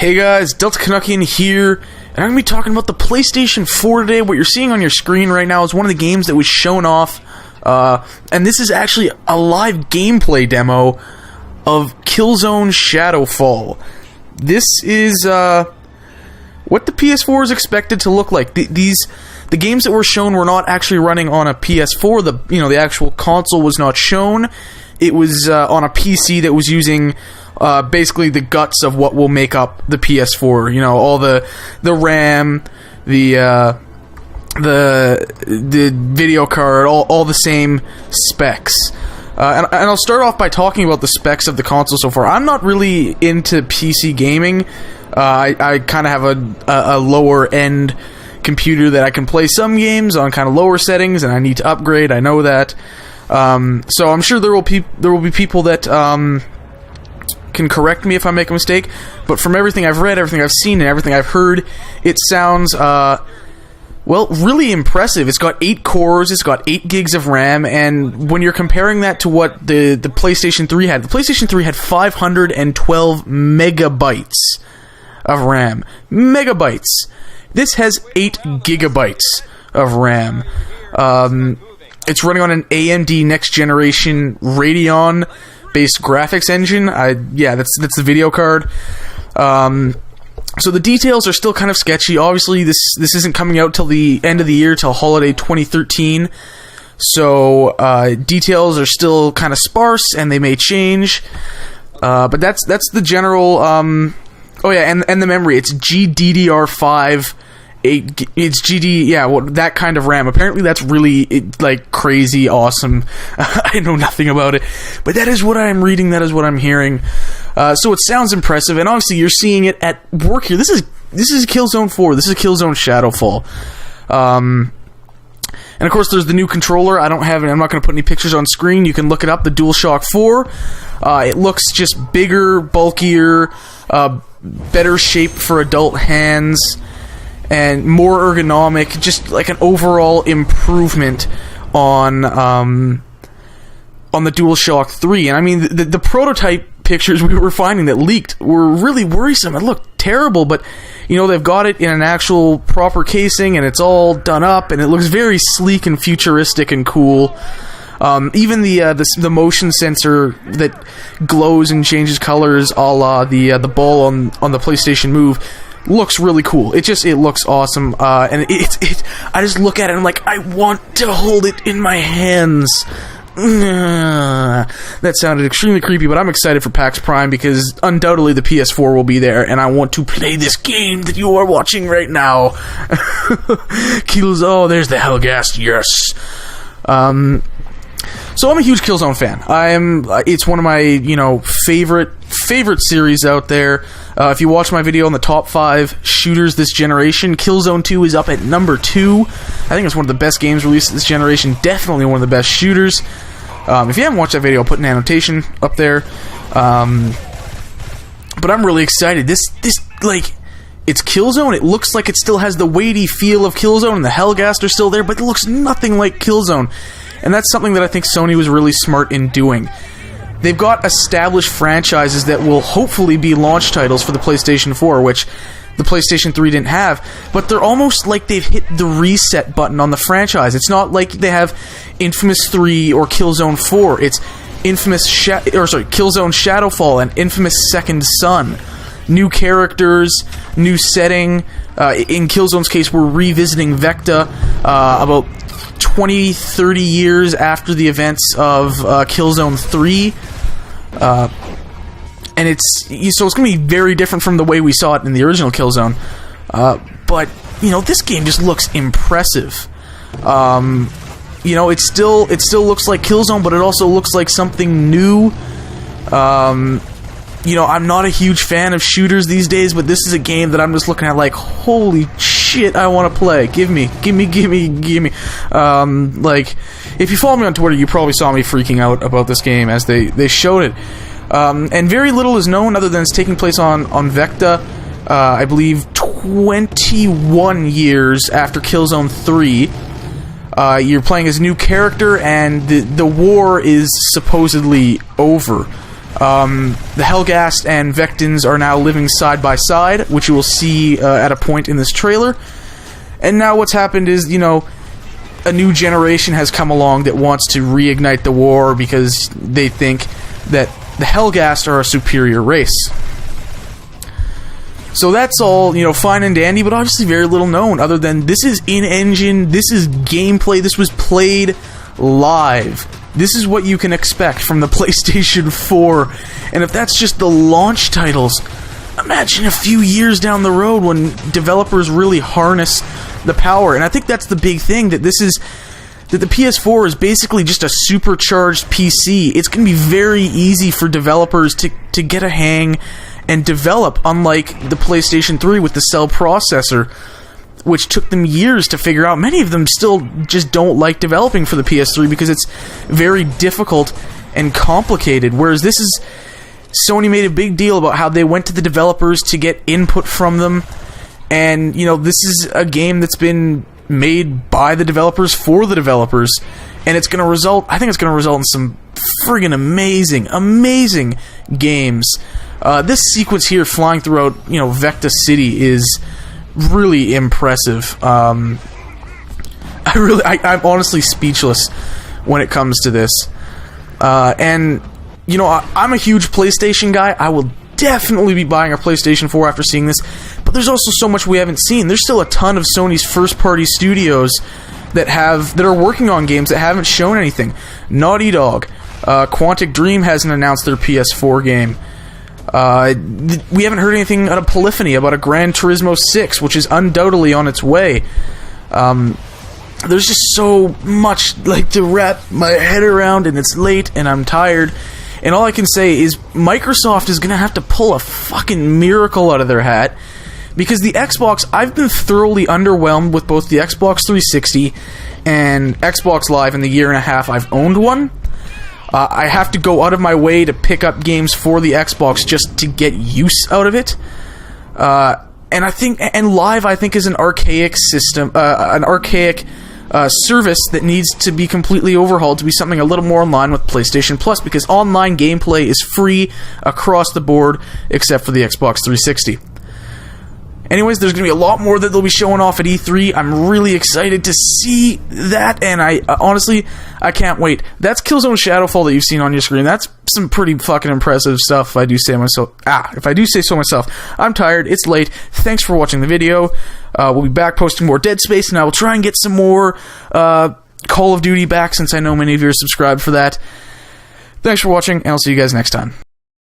Hey guys, Delta Canuckian here, and I'm going to be talking about the PlayStation 4 today. What you're seeing on your screen right now is one of the games that was shown off, and this is actually a live gameplay demo of Killzone Shadowfall. This is what the PS4 is expected to look like. The games that were shown were not actually running on a PS4. The actual console was not shown. It was on a PC that was using basically the guts of what will make up the PS4. You know, all the RAM, the video card, all the same specs. And I'll start off by talking about the specs of the console so far. I'm not really into PC gaming. I kind of have a lower end computer that I can play some games on kind of lower settings, and I need to upgrade. I know that. So I'm sure there will be people that can correct me if I make a mistake, but from everything I've read, everything I've seen, and everything I've heard, it sounds really impressive. It's got 8 cores, it's got 8 gigs of RAM, and when you're comparing that to what the PlayStation 3 had, the PlayStation 3 had 512 megabytes of RAM. Megabytes. This has 8 gigabytes of RAM. It's running on an AMD next generation Radeon based graphics engine. That's the video card. So the details are still kind of sketchy. Obviously, this isn't coming out till the end of the year, till holiday 2013. So details are still kind of sparse, and they may change. But that's the general. And the memory. It's GDDR5. It's that kind of RAM. Apparently that's really crazy awesome. I know nothing about it, but that is what I'm reading, that is what I'm hearing. So it sounds impressive, and obviously you're seeing it at work here. This is Killzone 4. This is Killzone Shadowfall. And of course there's the new controller. I'm not going to put any pictures on screen. You can look it up, the DualShock 4. It looks just bigger, bulkier, better shape for adult hands, and more ergonomic, just like an overall improvement on the DualShock 3. And I mean, the prototype pictures we were finding that leaked were really worrisome. It looked terrible, but they've got it in an actual proper casing, and it's all done up, and it looks very sleek and futuristic and cool. Even the motion sensor that glows and changes colors, a la the ball on the PlayStation Move, looks really cool. It looks awesome, and I just look at it and I'm like, I want to hold it in my hands. That sounded extremely creepy, but I'm excited for PAX Prime because undoubtedly the PS4 will be there, and I want to play this game that you are watching right now. Killzone, there's the Hellgast, yes. So I'm a huge Killzone fan. It's one of my favorite series out there. If you watch my video on the top 5 shooters this generation, Killzone 2 is up at number 2. I think it's one of the best games released this generation. Definitely one of the best shooters. If you haven't watched that video, I'll put an annotation up there. But I'm really excited. It's Killzone. It looks like it still has the weighty feel of Killzone, and the Hellgast are still there, but it looks nothing like Killzone. And that's something that I think Sony was really smart in doing. They've got established franchises that will hopefully be launch titles for the PlayStation 4, which the PlayStation 3 didn't have, but they're almost like they've hit the reset button on the franchise. It's not like they have Infamous 3 or Killzone 4. It's Killzone Shadowfall and Infamous Second Son. New characters, new setting. In Killzone's case, we're revisiting Vecta about 20-30 years after the events of Killzone 3. And it's going to be very different from the way we saw it in the original Killzone. But this game just looks impressive. It still looks like Killzone, but it also looks like something new. I'm not a huge fan of shooters these days, but this is a game that I'm just looking at like, holy shit, I want to play. Give me. If you follow me on Twitter, you probably saw me freaking out about this game as they showed it. And very little is known other than it's taking place on Vecta, I believe 21 years after Killzone 3. You're playing as a new character, and the war is supposedly over. The Helghast and Vectins are now living side by side, which you will see at a point in this trailer. And now what's happened is, you know, a new generation has come along that wants to reignite the war because they think that the Helghast are a superior race. So that's all, you know, fine and dandy, but obviously very little known, other than this is in-engine, this is gameplay, this was played live. This is what you can expect from the PlayStation 4, and if that's just the launch titles, imagine a few years down the road when developers really harness the power. And I think that's the big thing, that the PS4 is basically just a supercharged PC. It's going to be very easy for developers to get a hang and develop, unlike the PlayStation 3 with the Cell processor, which took them years to figure out. Many of them still just don't like developing for the PS3 because it's very difficult and complicated, whereas this is... Sony made a big deal about how they went to the developers to get input from them, and, you know, this is a game that's been made by the developers for the developers, and it's going to result... I think it's going to result in some friggin' amazing games. This sequence here, flying throughout, you know, Vecta City, is really impressive. I'm honestly speechless when it comes to this. And, you know, I'm a huge PlayStation guy. I will definitely be buying a PlayStation 4 after seeing this. But there's also so much we haven't seen. There's still a ton of Sony's first-party studios that are working on games that haven't shown anything. Naughty Dog, Quantic Dream hasn't announced their PS4 game. We haven't heard anything out of Polyphony about a Gran Turismo 6, which is undoubtedly on its way. There's just so much, like, to wrap my head around, and it's late, and I'm tired. And all I can say is Microsoft is going to have to pull a fucking miracle out of their hat, because the Xbox, I've been thoroughly underwhelmed with both the Xbox 360 and Xbox Live in the year and a half I've owned one. I have to go out of my way to pick up games for the Xbox just to get use out of it. And I think, and Live, I think, is an archaic system, service that needs to be completely overhauled to be something a little more in line with PlayStation Plus, because online gameplay is free across the board except for the Xbox 360. Anyways, there's going to be a lot more that they'll be showing off at E3. I'm really excited to see that, and I honestly, I can't wait. That's Killzone Shadowfall that you've seen on your screen. That's some pretty fucking impressive stuff, if I do say so myself. I'm tired. It's late. Thanks for watching the video. We'll be back posting more Dead Space, and I will try and get some more Call of Duty back, since I know many of you are subscribed for that. Thanks for watching, and I'll see you guys next time.